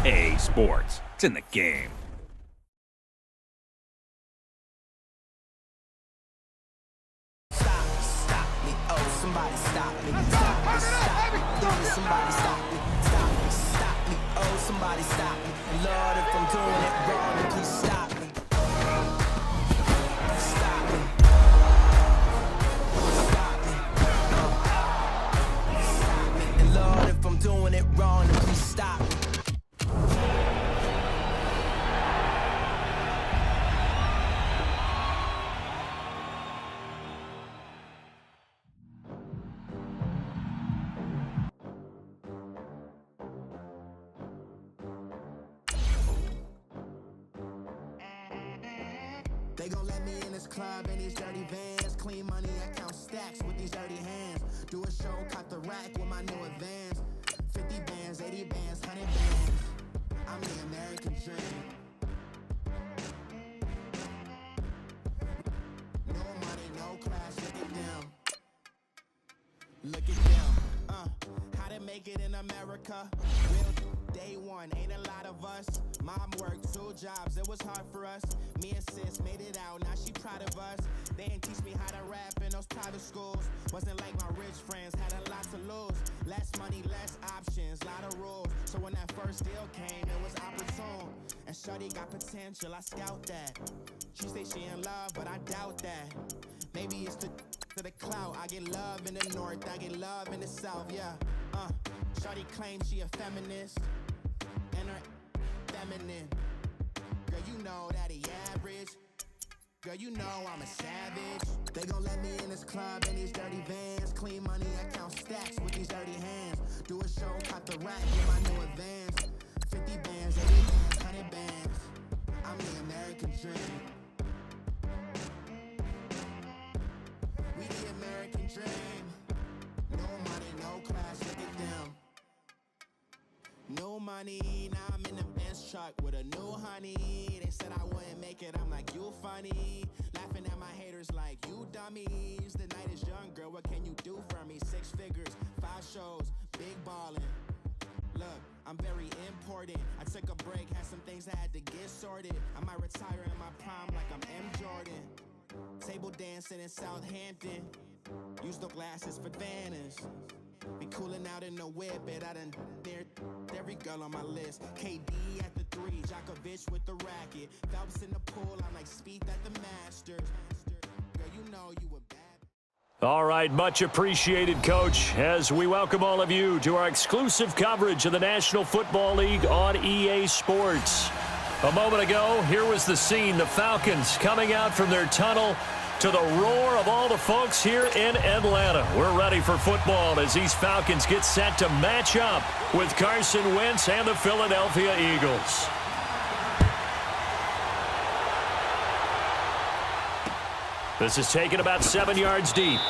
EA Sports. It's in the game. Stop me, oh, somebody stop me. Stop me, somebody stop me. Stop me, oh, somebody stop me. Lord, if I'm doing it wrong, then please stop me. Stop me. Stop me. And Lord, if I'm doing it wrong, then please stop me. They gon' let me in this club in these dirty vans. Clean money, I count stacks with these dirty hands. Do a show, caught the rack with my new advance. 50 bands, 80 bands, 100 bands. I'm the American dream. No money, no class, look at them. Look at them. How to make it in America? Real day one, ain't a lot of us. Mom worked 2 jobs, it was hard for us. Me and sis made it out, now she proud of us. They didn't teach me how to rap in those private schools. Wasn't like my rich friends, had a lot to lose. Less money, less options, lot of rules. So when that first deal came, it was opportune. And shorty got potential, I scout that. She say she in love, but I doubt that. Maybe it's to the clout. I get love in the north, I get love in the south, yeah. Shorty claims she a feminist, and her feminine. Girl, you know that he average. Girl, you know I'm a savage. They gon' let me in this club in these dirty vans. Clean money, I count stacks with these dirty hands. Do a show, caught the rack with my new advance. 50 bands, 80 bands, 100 bands. I'm the American dream. We the American dream. No money, no class, look at them. No money, now I'm in the Benz truck with a new honey. They said I wouldn't make it, I'm like, you funny. Laughing at my haters like, you dummies. The night is young, girl, what can you do for me? 6 figures, 5 shows, big ballin'. Look, I'm very important. I took a break, had some things I had to get sorted. I might retire in my prime like I'm M. Jordan. Table dancing in Southampton. Use the glasses for Vannas. Be coolin' out in the whip, but I done near every girl on my list. KD at the 3, Djokovic with the racket. Phelps in the pool, I'm like Spieth at the Masters. Girl, you know you a bad. All right, much appreciated, Coach, as we welcome all of you to our exclusive coverage of the National Football League on EA Sports. A moment ago, here was the scene, the Falcons coming out from their tunnel to the roar of all the folks here in Atlanta. We're ready for football as these Falcons get set to match up with Carson Wentz and the Philadelphia Eagles. This is taken about 7 yards deep.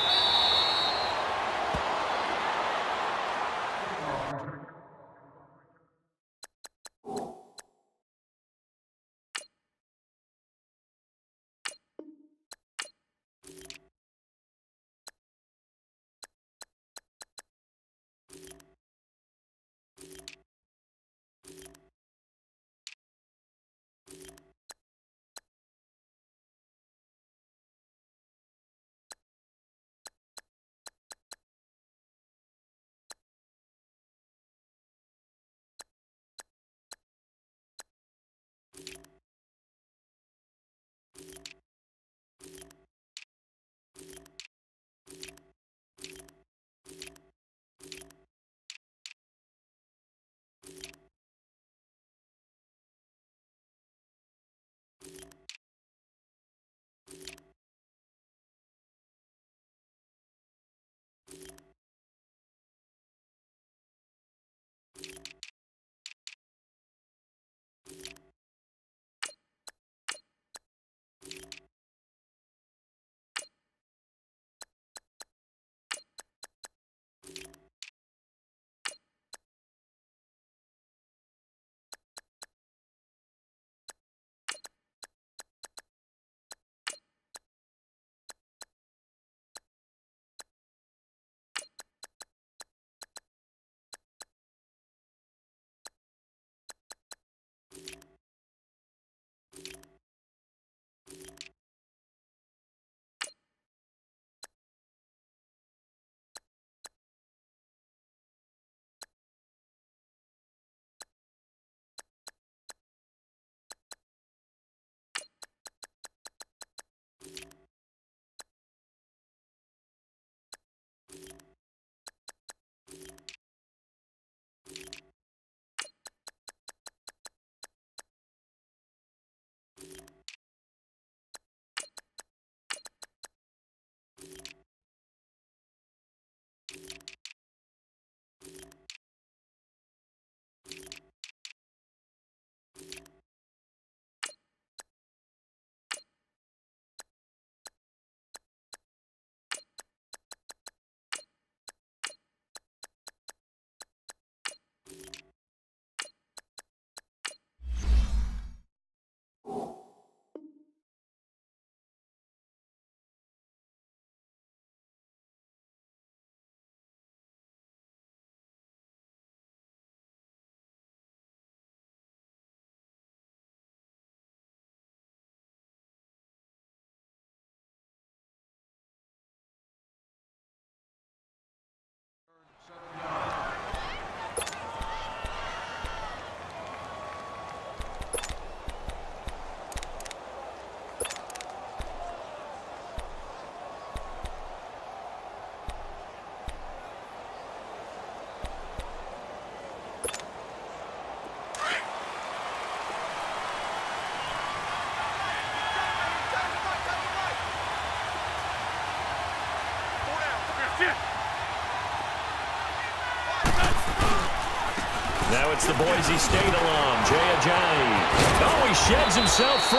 it's the Boise State alum, Jay Ajayi. Oh, he sheds himself free.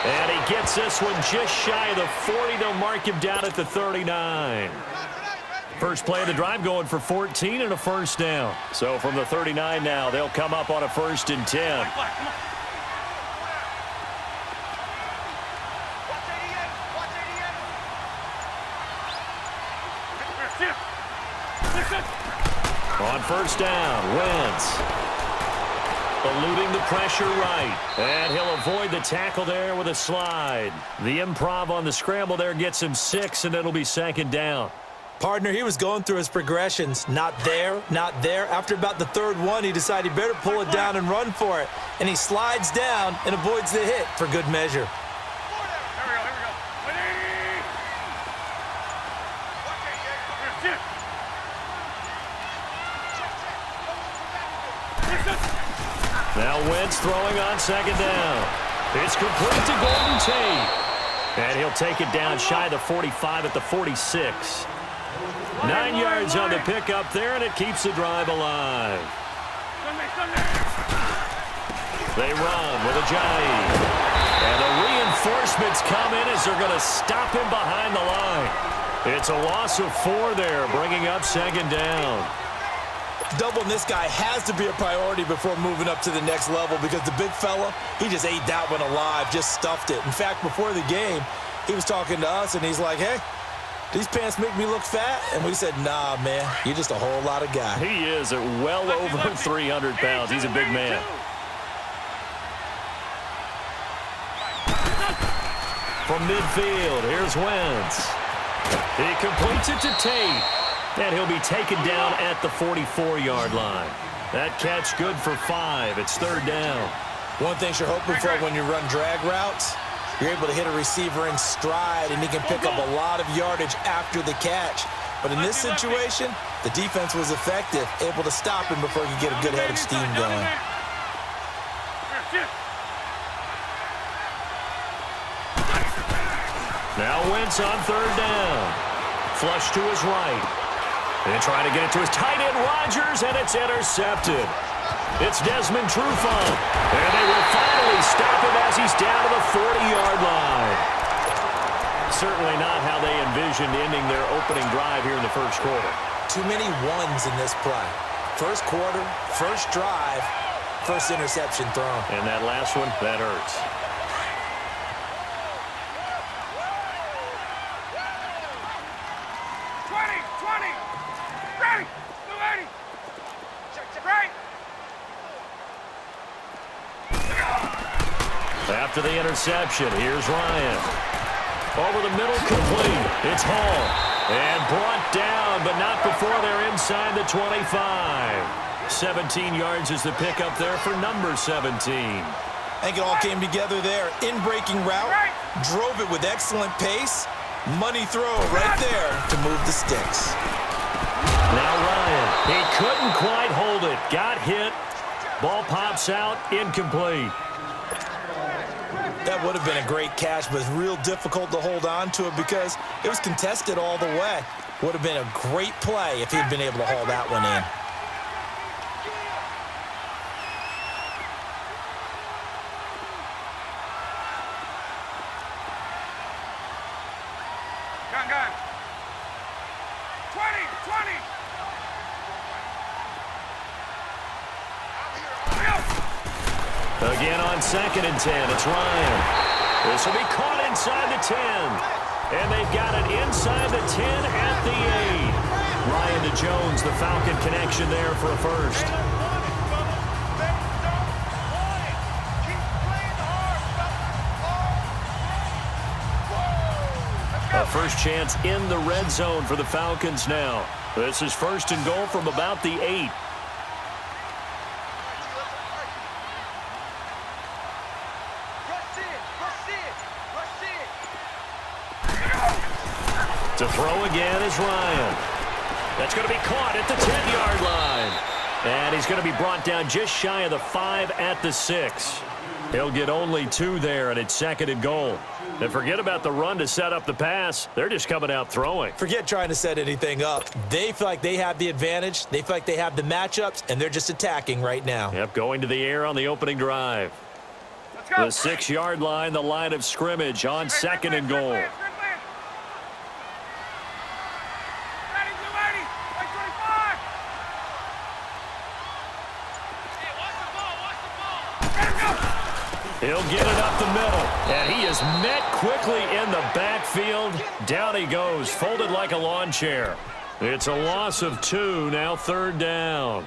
And he gets this one just shy of the 40. They'll mark him down at the 39. First play of the drive going for 14 and a first down. So from the 39 now, they'll come up on a 1st and 10. On first down, Wentz eluding the pressure right. And he'll avoid the tackle there with a slide. The improv on the scramble there gets him 6, and it'll be 2nd down. Partner, he was going through his progressions. Not there, not there. After about the 3rd one, he decided he better pull it down and run for it. And he slides down and avoids the hit for good measure. Now Wentz throwing on 2nd down. It's complete to Golden Tate. And he'll take it down shy of the 45 at the 46. 9 yards on the pickup there, and it keeps the drive alive. They run with Ajayi. And the reinforcements come in as they're going to stop him behind the line. It's a loss of 4 there, bringing up 2nd down. Doubling this guy has to be a priority before moving up to the next level because the big fella, he just ate that one alive, just stuffed it. In fact, before the game, he was talking to us, and he's like, hey, these pants make me look fat? And we said, nah, man, you're just a whole lot of guy. He is at well over 300 pounds. He's a big man. From midfield, here's Wentz. He completes it to Tate. And he'll be taken down at the 44-yard line. That catch good for 5. It's 3rd down. One thing you're hoping for when you run drag routes, you're able to hit a receiver in stride, and he can pick up a lot of yardage after the catch. But in this situation, the defense was effective, able to stop him before he could get a good head of steam going. Now Wentz on 3rd down. Flush to his right. And trying to get it to his tight end, Rodgers, and it's intercepted. It's Desmond Trufant. And they will finally stop him as he's down to the 40-yard line. Certainly not how they envisioned ending their opening drive here in the 1st quarter. Too many ones in this play. 1st quarter, 1st drive, 1st interception thrown. And that last one, that hurts. After the interception, here's Ryan. Over the middle, complete. It's Hall. And brought down, but not before they're inside the 25. 17 yards is the pickup there for number 17. I think it all came together there. In-breaking route, drove it with excellent pace. Money throw right there to move the sticks. Now Ryan, he couldn't quite hold it. Got hit. Ball pops out, incomplete. That would have been a great catch, but it's real difficult to hold on to it because it was contested all the way. Would have been a great play if he'd been able to haul that one in. Gun. 20. Again on 2nd and 10, it's Ryan. This will be caught inside the 10. And they've got it inside the 10 at the 8. Ryan to Jones, the Falcon connection there for a first. A first chance in the red zone for the Falcons now. This is 1st and goal from about the 8. To throw again is Ryan. That's going to be caught at the 10-yard line. And he's going to be brought down just shy of the 5 at the 6. He'll get only 2 there, and it's 2nd and goal. And forget about the run to set up the pass. They're just coming out throwing. Forget trying to set anything up. They feel like they have the advantage. They feel like they have the matchups, and they're just attacking right now. Yep, going to the air on the opening drive. The 6-yard line, the line of scrimmage on 2nd and goal. He'll get it up the middle, and he is met quickly in the backfield. Down he goes, folded like a lawn chair. It's a loss of 2, now 3rd down.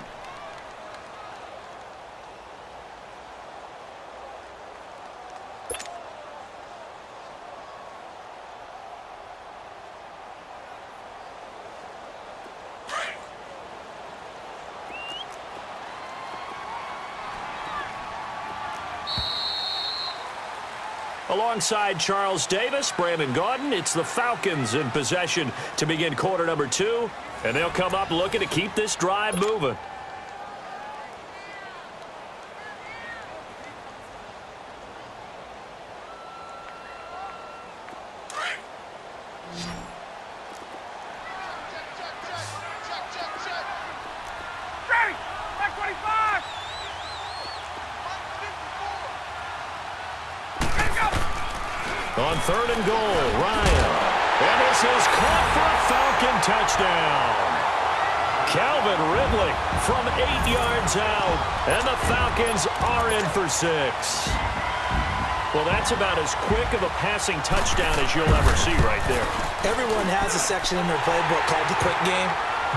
Alongside Charles Davis, Brandon Gaudin, it's the Falcons in possession to begin quarter number 2. And they'll come up looking to keep this drive moving. On 3rd and goal, Ryan. And this is caught for a Falcon touchdown. Calvin Ridley from 8 yards out. And the Falcons are in for 6. Well, that's about as quick of a passing touchdown as you'll ever see right there. Everyone has a section in their playbook called the quick game.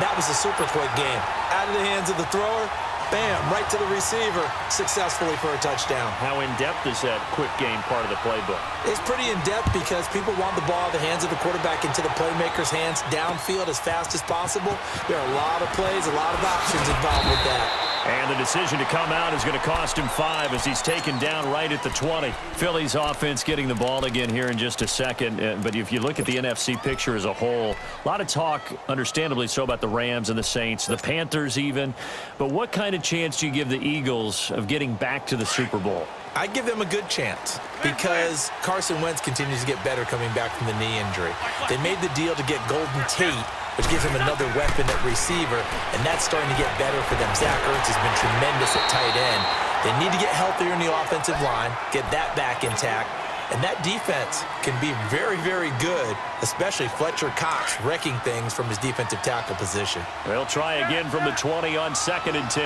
That was a super quick game. Out of the hands of the thrower, bam, right to the receiver, successfully for a touchdown. How in-depth is that quick game part of the playbook? It's pretty in-depth because people want the ball out of the hands of the quarterback into the playmaker's hands downfield as fast as possible. There are a lot of plays, a lot of options involved with that. And the decision to come out is going to cost him 5 as he's taken down right at the 20. Philly's offense getting the ball again here in just a second. But if you look at the NFC picture as a whole, a lot of talk, understandably so, about the Rams and the Saints, the Panthers even. But what kind of chance do you give the Eagles of getting back to the Super Bowl? I give them a good chance because Carson Wentz continues to get better coming back from the knee injury. They made the deal to get Golden Tate, which gives him another weapon at receiver, and that's starting to get better for them. Zach Ertz has been tremendous at tight end. They need to get healthier in the offensive line, get that back intact, and that defense can be very, very good, especially Fletcher Cox wrecking things from his defensive tackle position. They'll try again from the 20 on 2nd and 10.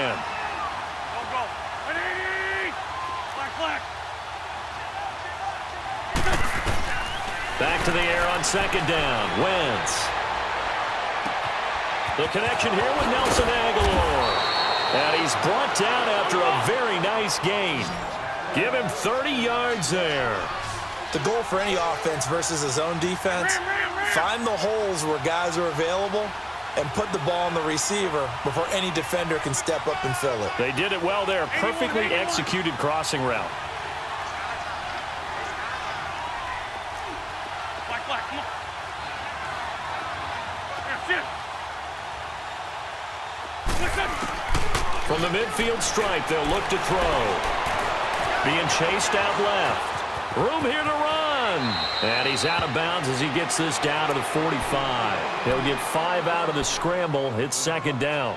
Back to the air on 2nd down. Wentz. The connection here with Nelson Aguilar. And he's brought down after a very nice gain. Give him 30 yards there. The goal for any offense versus his own defense, find the holes where guys are available and put the ball on the receiver before any defender can step up and fill it. They did it well there. Perfectly executed crossing route. From the midfield stripe, they'll look to throw. Being chased out left. Room here to run. And he's out of bounds as he gets this down to the 45. He'll get 5 out of the scramble. It's 2nd down.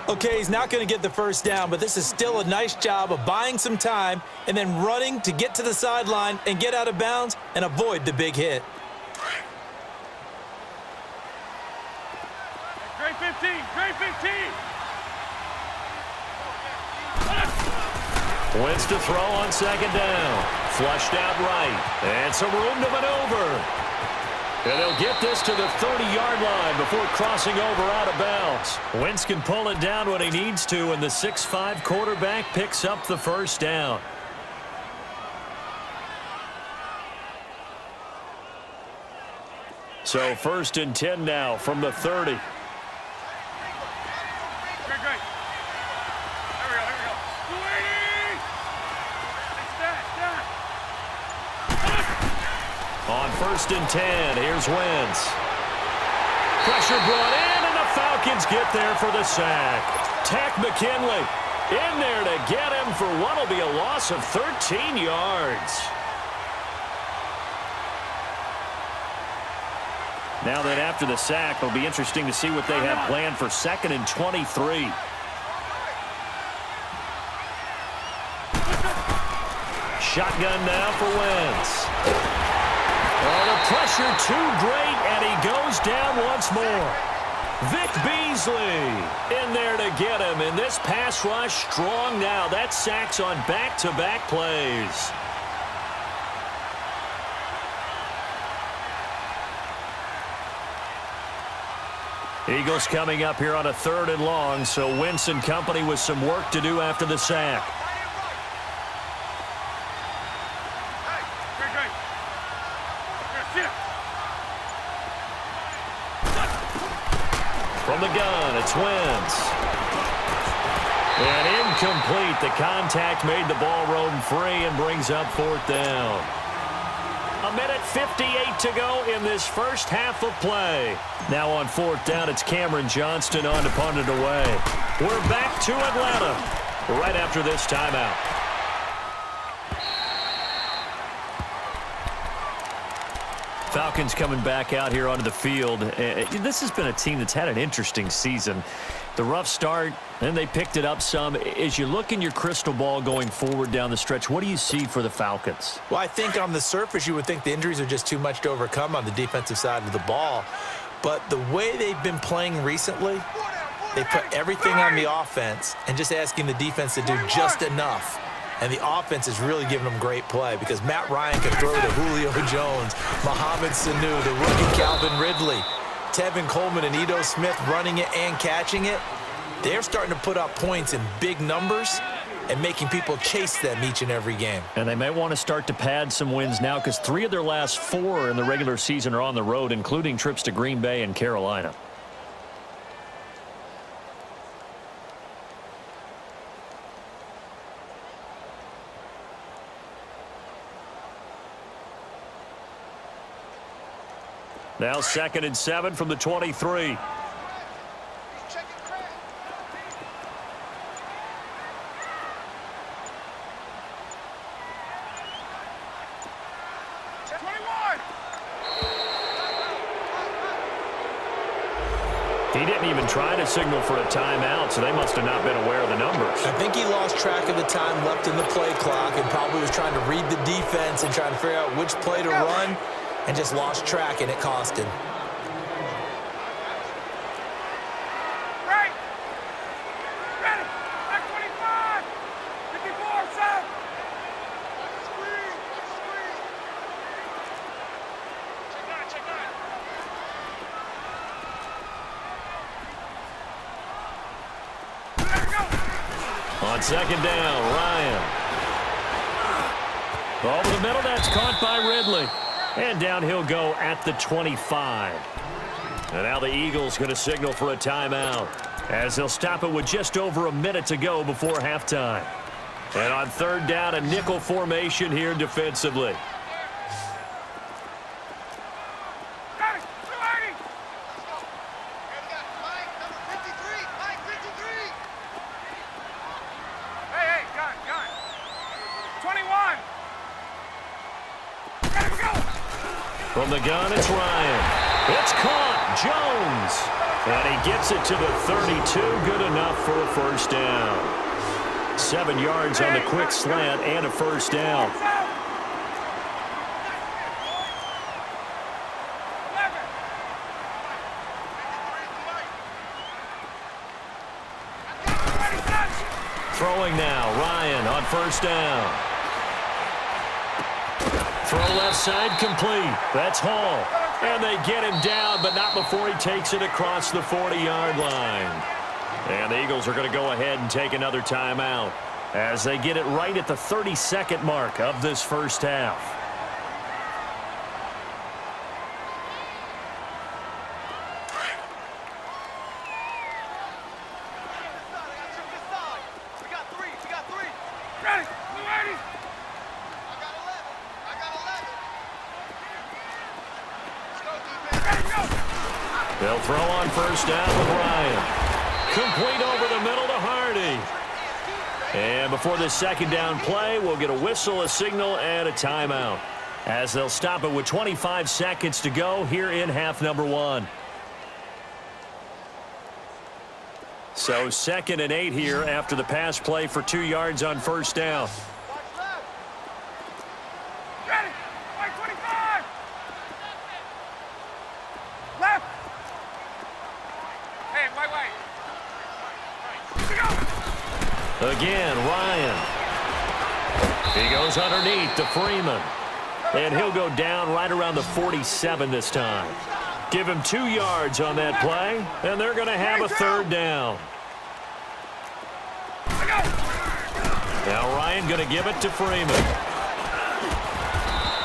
Okay, he's not going to get the first down, but this is still a nice job of buying some time and then running to get to the sideline and get out of bounds and avoid the big hit. Great 15, great 15. Wentz to throw on 2nd down. Flushed out right. And some room to maneuver. And they'll get this to the 30-yard line before crossing over out of bounds. Wentz can pull it down when he needs to, and the 6'5" quarterback picks up the first down. So 1st and 10 now from the 30. On 1st and 10, here's Wentz. Pressure brought in, and the Falcons get there for the sack. Tack McKinley in there to get him for what will be a loss of 13 yards. Now that after the sack, it'll be interesting to see what they have planned for 2nd and 23. Shotgun now for Wentz. Oh, the pressure too great, and he goes down once more. Vic Beasley in there to get him, and this pass rush strong now. That's sacks on back-to-back plays. Eagles coming up here on a 3rd and long, so Wentz and company with some work to do after the sack. From the gun, it's Wentz. And incomplete. The contact made the ball roam free and brings up 4th down. 1:58 to go in this first half of play. Now on 4th down, it's Cameron Johnston on to punt it away. We're back to Atlanta right after this timeout. Falcons coming back out here onto the field. This has been a team that's had an interesting season. The rough start, and they picked it up some. As you look in your crystal ball going forward down the stretch, what do you see for the Falcons? Well, I think on the surface you would think the injuries are just too much to overcome on the defensive side of the ball. But the way they've been playing recently, they put everything on the offense and just asking the defense to do just enough. And the offense is really giving them great play because Matt Ryan can throw to Julio Jones, Mohamed Sanu, the rookie Calvin Ridley, Tevin Coleman and Ito Smith running it and catching it. They're starting to put up points in big numbers and making people chase them each and every game. And they may want to start to pad some wins now because 3 of their last 4 in the regular season are on the road, including trips to Green Bay and Carolina. Now 2nd and 7 from the 23. He didn't even try to signal for a timeout, so they must have not been aware of the numbers. I think he lost track of the time left in the play clock and probably was trying to read the defense and trying to figure out which play to run. And just lost track, and it cost him. Right. Ready. Back 25. 54, set. Screen. Check 9. There we go. On 2nd down, Ryan. Over the middle, that's caught by Ridley. And down he'll go at the 25. And now the Eagles going to signal for a timeout as they'll stop it with just over a minute to go before halftime. And on 3rd down, a nickel formation here defensively. Hey, gun. 21. From the gun, it's Ryan. It's caught. Jones. And he gets it to the 32. Good enough for a 1st down. 7 yards on the quick slant and a 1st down. Throwing now. Ryan on 1st down. Throw left side complete. That's Hall. And they get him down, but not before he takes it across the 40-yard line. And the Eagles are going to go ahead and take another timeout as they get it right at the 32nd mark of this first half. Ready. They'll throw on 1st down with Ryan. Complete over the middle to Hardy. And before this 2nd down play, we'll get a whistle, a signal, and a timeout. as they'll stop it with 25 seconds to go here in half number 1. So 2nd and 8 here after the pass play for 2 yards on first down. Ready. Right, 25. Left. Hey, wait. Again, Ryan. He goes underneath to Freeman. And he'll go down right around the 47 this time. Give him 2 yards on that play, and they're going to have a 3rd down. Now Ryan going to give it to Freeman.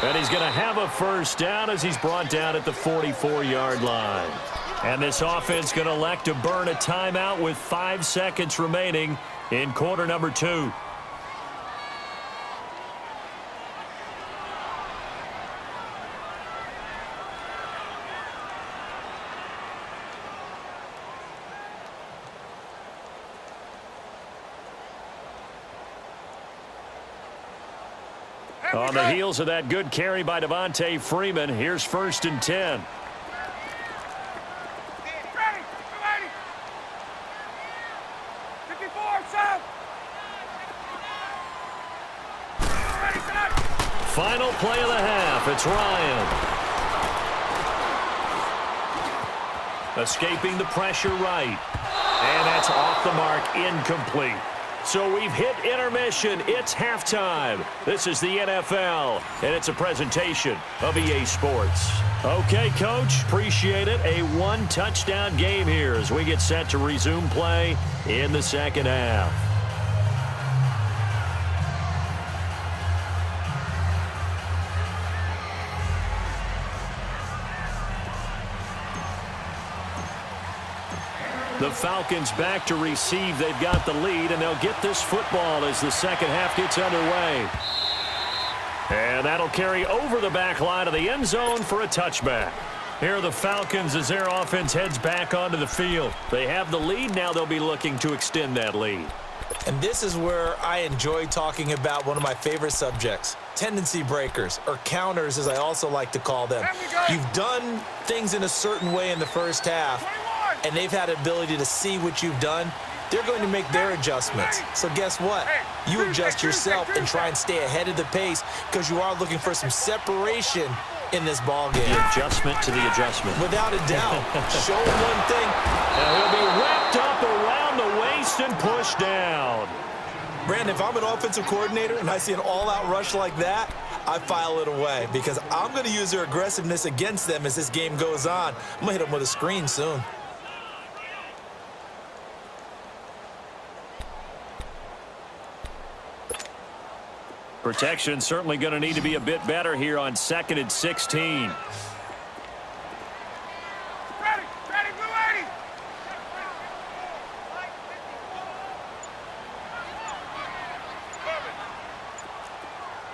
And he's going to have a 1st down as he's brought down at the 44-yard line. And this offense going to elect to burn a timeout with 5 seconds remaining in quarter number 2. On the heels of that good carry by Devontae Freeman, here's 1st and 10. Ready. 54, south. Ready, set. Final play of the half. It's Ryan. Escaping the pressure right. And that's off the mark, incomplete. So we've hit intermission. It's halftime. This is the NFL, and it's a presentation of EA Sports. Okay, Coach, appreciate it. A 1-touchdown game here as we get set to resume play in the second half. The Falcons back to receive. They've got the lead, and they'll get this football as the second half gets underway. And that'll carry over the back line of the end zone for a touchback. Here are the Falcons as their offense heads back onto the field. They have the lead. Now they'll be looking to extend that lead. And this is where I enjoy talking about one of my favorite subjects, tendency breakers, or counters as I also like to call them. You've done things in a certain way in the first half, and they've had the ability to see what you've done. They're going to make their adjustments. So guess what? You adjust yourself and try and stay ahead of the pace because you are looking for some separation in this ball game. The adjustment to the adjustment. Without a doubt. Show him one thing. And he'll be wrapped up around the waist and pushed down. Brandon, if I'm an offensive coordinator and I see an all-out rush like that, I file it away because I'm going to use their aggressiveness against them as this game goes on. I'm going to hit them with a screen soon. Protection certainly going to need to be a bit better here on 2nd and 16. Ready, blue 80.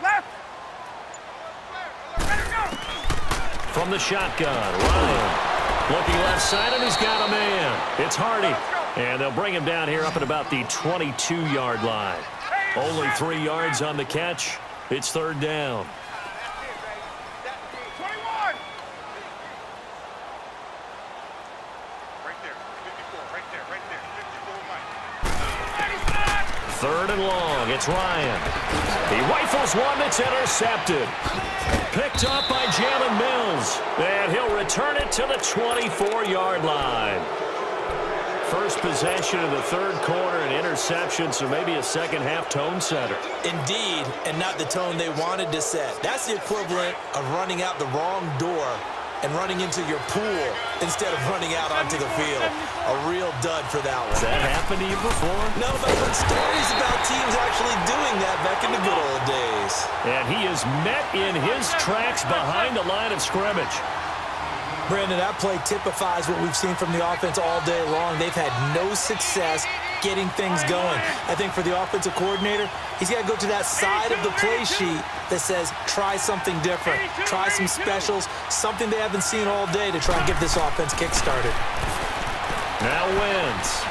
Left. Ready, go. From the shotgun, Ryan looking left side, and he's got a man. It's Hardy, and they'll bring him down here up at about the 22-yard line. Only 3 yards on the catch. It's 3rd down. 21. Right there, 54, right there, 54, Mike. 3rd and long. It's Ryan. He rifles one that's intercepted. Picked up by Jalen Mills. And he'll return it to the 24-yard line. First possession of the 3rd quarter, an interception, so maybe a second-half tone setter. Indeed, and not the tone they wanted to set. That's the equivalent of running out the wrong door and running into your pool instead of running out onto the field. A real dud for that one. Has that happened to you before? No, but I've heard stories about teams actually doing that back in the good old days. And he is met in his tracks behind the line of scrimmage. Brandon, that play typifies what we've seen from the offense all day long. They've had no success getting things going. I think for the offensive coordinator, he's got to go to that side of the play sheet that says, try something different. Try some specials, something they haven't seen all day to try and get this offense kick-started. Now Wentz.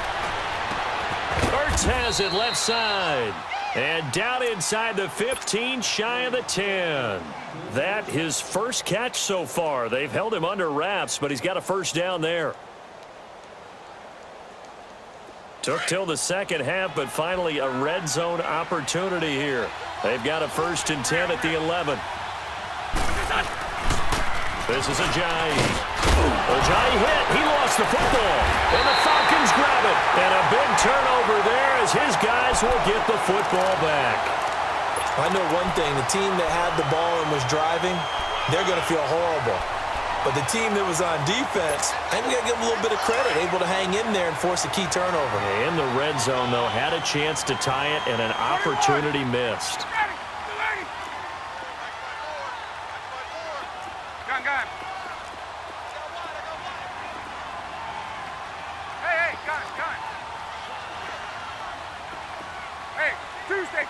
Ertz has it left side. And down inside the 15, shy of the 10. That his first catch so far. They've held him under wraps, but he's got a first down there. Took till the second half, but finally a red zone opportunity here. They've got a 1st and 10 at the 11. This is Ajayi. Ajayi hit. He lost the football. And the Falcons grab it. And a big turnover there as his guys will get the football back. I know one thing. The team that had the ball and was driving, they're going to feel horrible. But the team that was on defense, I think we got to give them a little bit of credit, able to hang in there and force a key turnover. In the red zone, though, had a chance to tie it and an opportunity missed. Gun. Hey, gun. Hey, Tuesday.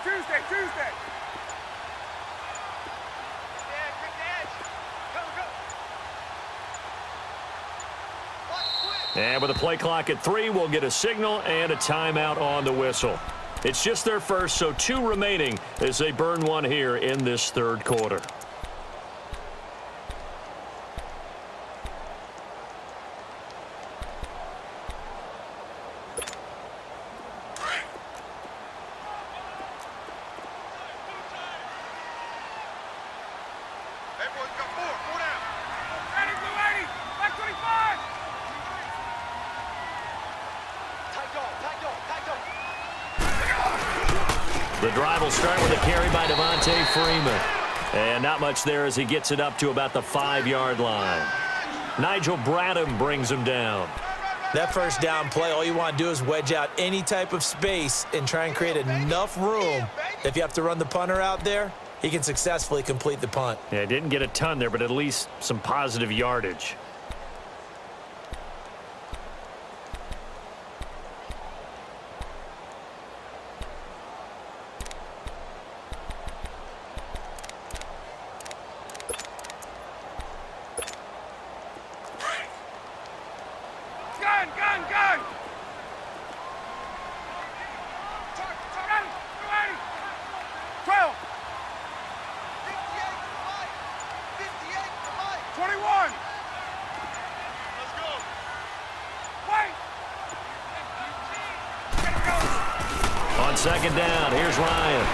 And with the play clock at 3, we'll get a signal and a timeout on the whistle. It's just their first, so 2 remaining as they burn one here in this 3rd quarter. Everyone's got 4 down. Ready, blue 80, back 25. The drive will start with a carry by Devontae Freeman. And not much there as he gets it up to about the 5-yard line. Nigel Bradham brings him down. That first down play, all you want to do is wedge out any type of space and try and create enough room. If you have to run the punter out there, he can successfully complete the punt. Yeah, didn't get a ton there, but at least some positive yardage. Gun. 12. 21. Let's go. Wait. On 2nd down, here's Ryan.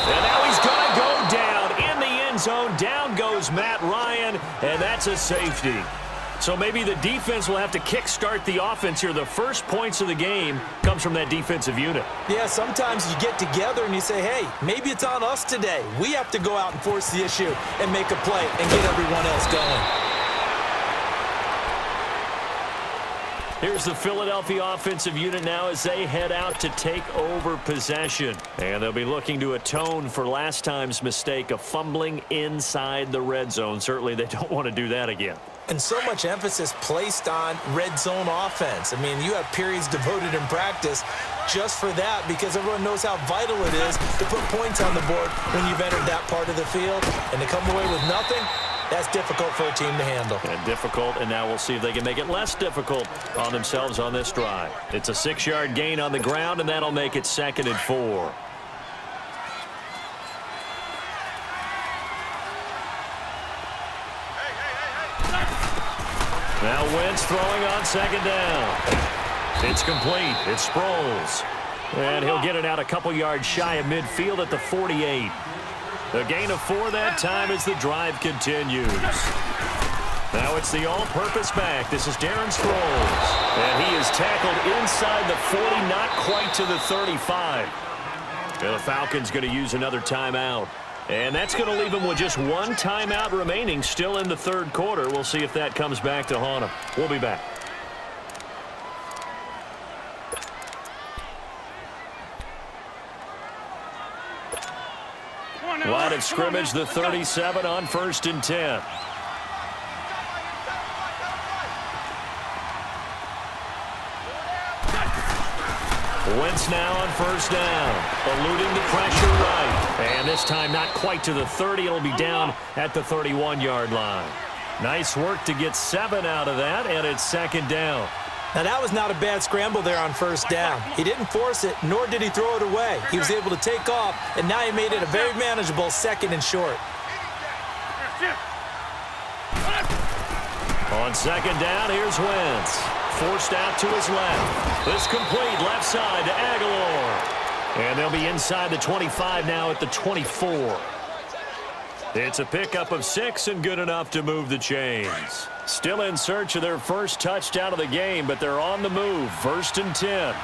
And now he's going to go down in the end zone. Down goes Matt Ryan, and that's a safety. So maybe the defense will have to kickstart the offense here. The first points of the game comes from that defensive unit. Yeah, sometimes you get together and you say, hey, maybe it's on us today. We have to go out and force the issue and make a play and get everyone else going. Here's the Philadelphia offensive unit now as they head out to take over possession. And they'll be looking to atone for last time's mistake of fumbling inside the red zone. Certainly they don't want to do that again. And so much emphasis placed on red zone offense. I mean, you have periods devoted in practice just for that because everyone knows how vital it is to put points on the board when you've entered that part of the field. And to come away with nothing, that's difficult for a team to handle. And difficult, and now we'll see if they can make it less difficult on themselves on this drive. It's a 6-yard gain on the ground, and that'll make it 2nd and 4. Now Wentz throwing on 2nd down. It's complete. It's Sproles. And he'll get it out a couple yards shy of midfield at the 48. A gain of 4 that time as the drive continues. Now it's the all-purpose back. This is Darren Sproles. And he is tackled inside the 40, not quite to the 35. And the Falcons going to use another timeout. And that's going to leave him with just 1 timeout remaining still in the 3rd quarter. We'll see if that comes back to haunt him. We'll be back. Line of scrimmage, the 37 on 1st and 10. Wentz now on 1st down, eluding the pressure right. And this time not quite to the 30. It'll be down at the 31-yard line. Nice work to get 7 out of that, and it's 2nd down. Now, that was not a bad scramble there on first down. He didn't force it, nor did he throw it away. He was able to take off, and now he made it a very manageable 2nd and short. On 2nd down, here's Wentz. Forced out to his left. This complete left side to Aguilar. And they'll be inside the 25 now at the 24. It's a pickup of 6 and good enough to move the chains. Still in search of their first touchdown of the game, but they're on the move. 1st and 10.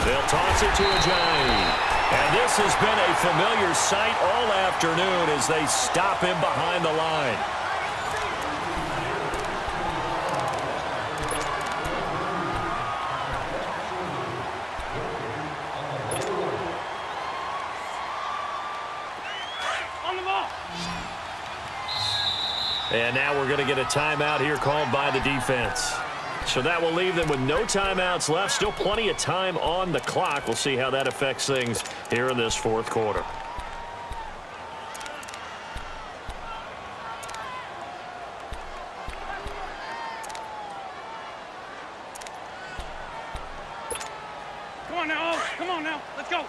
They'll toss it to Ajayi. And this has been a familiar sight all afternoon as they stop him behind the line. And now we're going to get a timeout here called by the defense. So that will leave them with no timeouts left. Still plenty of time on the clock. We'll see how that affects things here in this 4th quarter. Come on now, Oaks. Come on now. Let's go.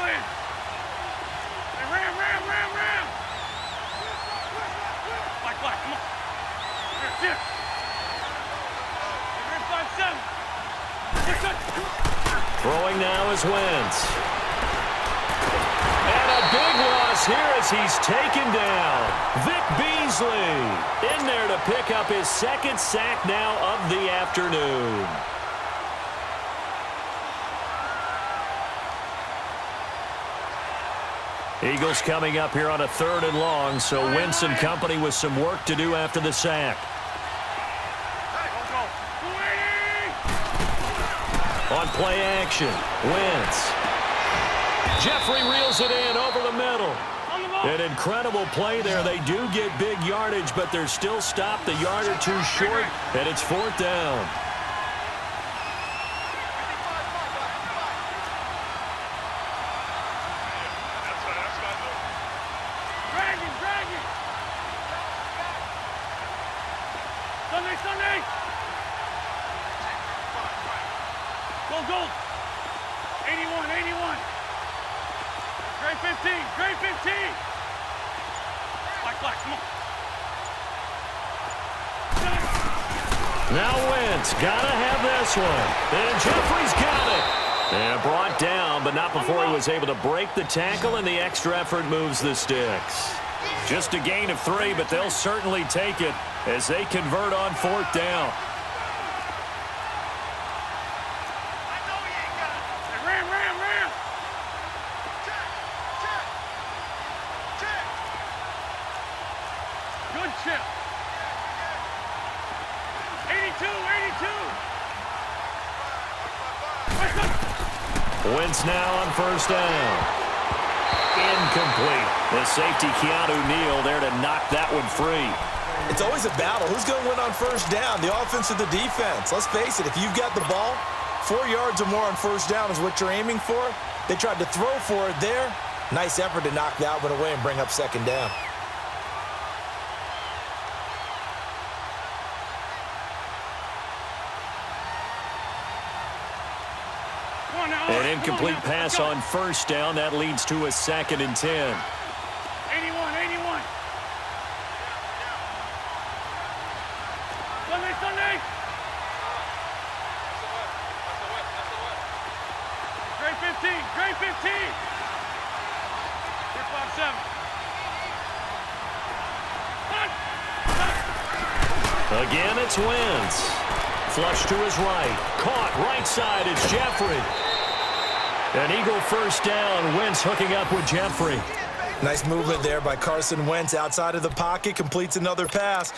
Lynn. Hey, ram. Black, come on. Here, 5-7. Throwing now is Wentz. And a big loss here as he's taken down. Vic Beasley in there to pick up his 2nd sack now of the afternoon. Eagles coming up here on a 3rd and long, so Wentz and company with some work to do after the sack. On play action, Wentz. Jeffrey reels it in over the middle. An incredible play there. They do get big yardage, but they're still stopped a yard or 2 short, and it's 4th down. Sunday. Gold. 81. Gray 15. Black, come on. Now Wentz, gotta have this one. And Jeffrey's got it. And brought down, but not before he was able to break the tackle, and the extra effort moves the sticks. Just a gain of 3, but they'll certainly take it as they convert on 4th down. Ram. Good chip. 82. Wentz now on 1st down. Incomplete. The safety, Keanu Neal, there to knock that one free. It's always a battle. Who's going to win on 1st down, the offense or the defense? Let's face it, if you've got the ball, 4 yards or more on 1st down is what you're aiming for. They tried to throw for it there. Nice effort to knock that one away and bring up 2nd down. An incomplete pass on 1st down. That leads to a 2nd and 10. 81. Sunday. Gray 15. Here, 5-7. Again, it's Wentz. Flush to his right. Caught right side. It's Jeffrey. An Eagle 1st down. Wentz hooking up with Jeffrey. Nice movement there by Carson Wentz outside of the pocket, completes another pass.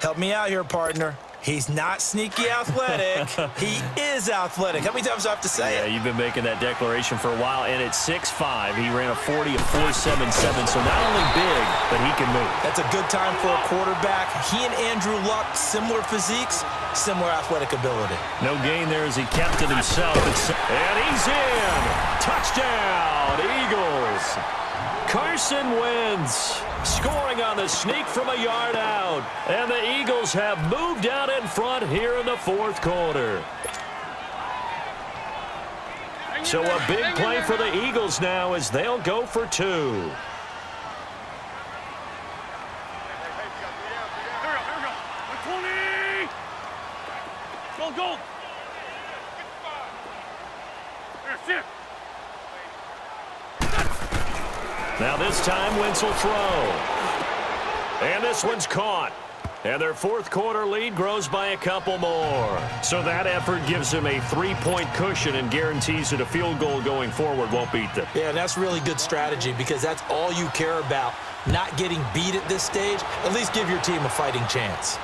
Help me out here, partner. He's not sneaky athletic. He is athletic. How many times do I have to say it? Yeah, you've been making that declaration for a while, and at 6'5", he ran a 40 of 4.77, so not only big, but he can move. That's a good time for a quarterback. He and Andrew Luck, similar physiques, similar athletic ability. No gain there as he kept it himself. And he's in. Touchdown, Eagles. Carson Wentz scoring on the sneak from a yard out. And the Eagles have moved out in front here in the fourth quarter. So a big play for the Eagles now as they'll go for 2. Here we go. 120. Go. That's it. Now this time, Wentz will throw. And this one's caught. And their fourth quarter lead grows by a couple more. So that effort gives them a 3-point cushion and guarantees that a field goal going forward won't beat them. Yeah, and that's really good strategy because that's all you care about. Not getting beat at this stage. At least give your team a fighting chance.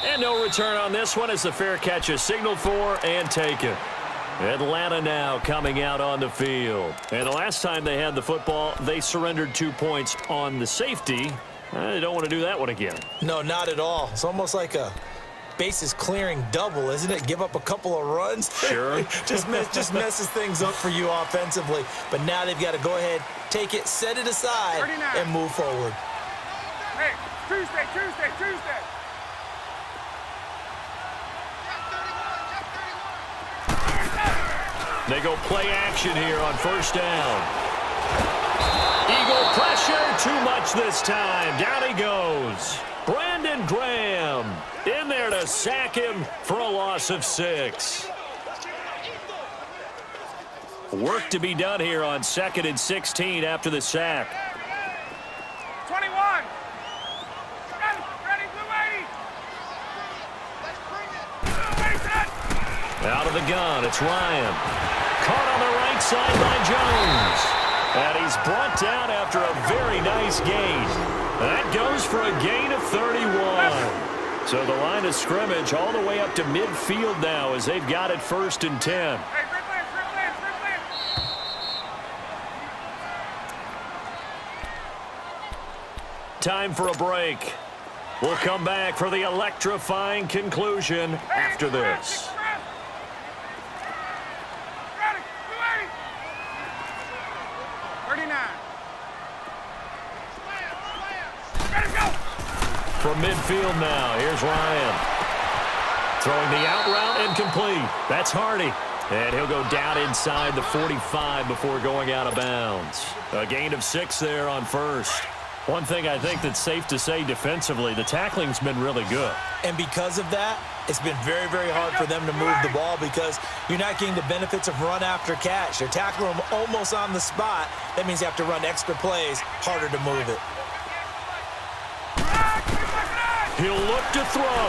And no return on this one as the fair catch is signaled for and taken. Atlanta now coming out on the field. And the last time they had the football, they surrendered 2 points on the safety. They don't want to do that one again. No, not at all. It's almost like a bases clearing double, isn't it? Give up a couple of runs. Sure. just messes things up for you offensively. But now they've got to go ahead, take it, set it aside, 39. and move forward. Hey, Tuesday. They go play action here on first down. Eagle pressure, too much this time. Down he goes. Brandon Graham in there to sack him for a loss of 6. Work to be done here on 2nd and 16 after the sack. 21. Ready, Blue 80. Out of the gun, it's Ryan. Caught on the right side by Jones. And he's brought down after a very nice gain. That goes for a gain of 31. So the line of scrimmage all the way up to midfield now as they've got it 1st and 10. Hey, rip land. Time for a break. We'll come back for the electrifying conclusion after this. Ready, Blue 80. 39. Ready, go. From midfield now, here's Ryan. Throwing the out route and complete. That's Hardy. And he'll go down inside the 45 before going out of bounds. A gain of 6 there on first. One thing I think that's safe to say defensively, the tackling's been really good. And because of that, it's been very, very hard for them to move the ball because you're not getting the benefits of run after catch. You're tackling them almost on the spot. That means you have to run extra plays, harder to move it. He'll look to throw.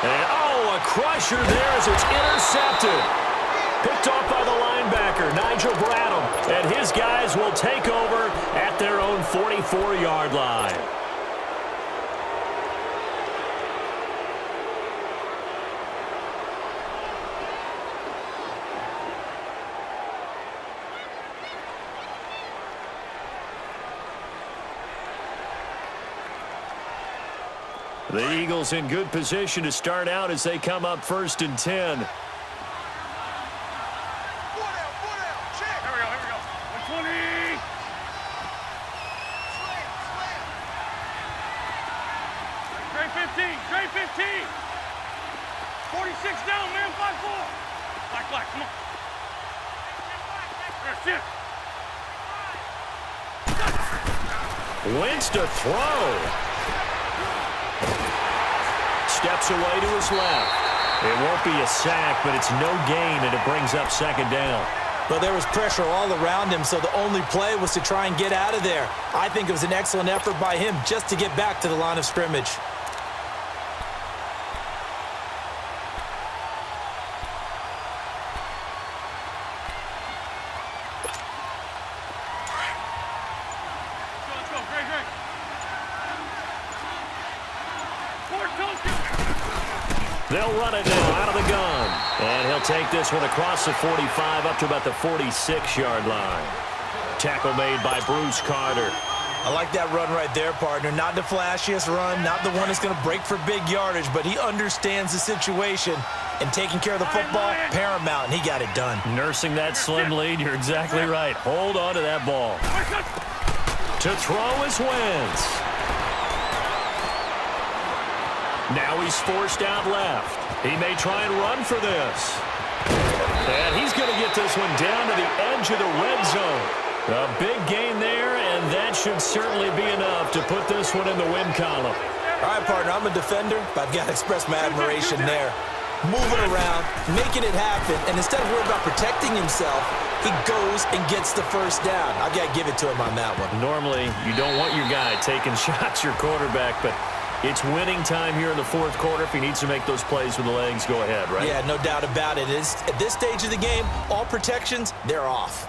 And, a crusher there as it's intercepted. Picked off by the linebacker, Nigel Bradham. And his guys will take over at their own 44-yard line. The Eagles in good position to start out as they come up 1st and 10. Here we go. 120. Trey 15. 46 down, man. 5-4. Black, come on. That's it. Wentz to throw. Steps away to his left. It won't be a sack, but it's no gain, and it brings up 2nd down. Well, there was pressure all around him, so the only play was to try and get out of there. I think it was an excellent effort by him just to get back to the line of scrimmage. They'll run it now out of the gun. And he'll take this one across the 45 up to about the 46-yard line. Tackle made by Bruce Carter. I like that run right there, partner. Not the flashiest run, not the one that's going to break for big yardage, but he understands the situation, and taking care of the football, paramount, and he got it done. Nursing that slim lead, you're exactly right. Hold on to that ball. To throw is Wentz. Now he's forced out left. He may try and run for this. And he's going to get this one down to the edge of the red zone. A big gain there, and that should certainly be enough to put this one in the win column. All right, partner, I'm a defender, but I've got to express my admiration there. Moving around, making it happen, and instead of worrying about protecting himself, he goes and gets the first down. I've got to give it to him on that one. Normally, you don't want your guy taking shots, your quarterback, but it's winning time here in the fourth quarter. If he needs to make those plays with the legs, go ahead, right? Yeah, no doubt about it. At this stage of the game, all protections, they're off.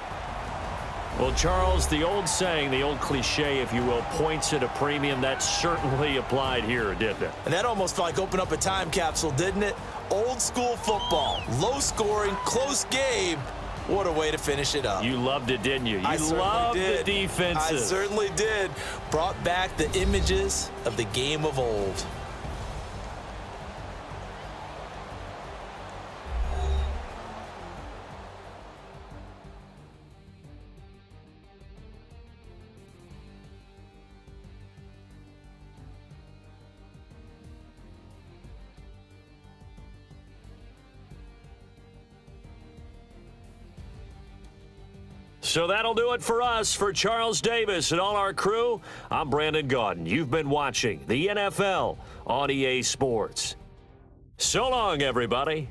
Well, Charles, the old saying, the old cliche, if you will, points at a premium, that certainly applied here, didn't it? And that almost felt like opened up a time capsule, didn't it? Old school football, low scoring, close game. What a way to finish it up. You loved it, didn't you? You loved the defenses. I certainly did. Brought back the images of the game of old. So that'll do it for us. For Charles Davis and all our crew, I'm Brandon Gaudin. You've been watching the NFL on EA Sports. So long, everybody.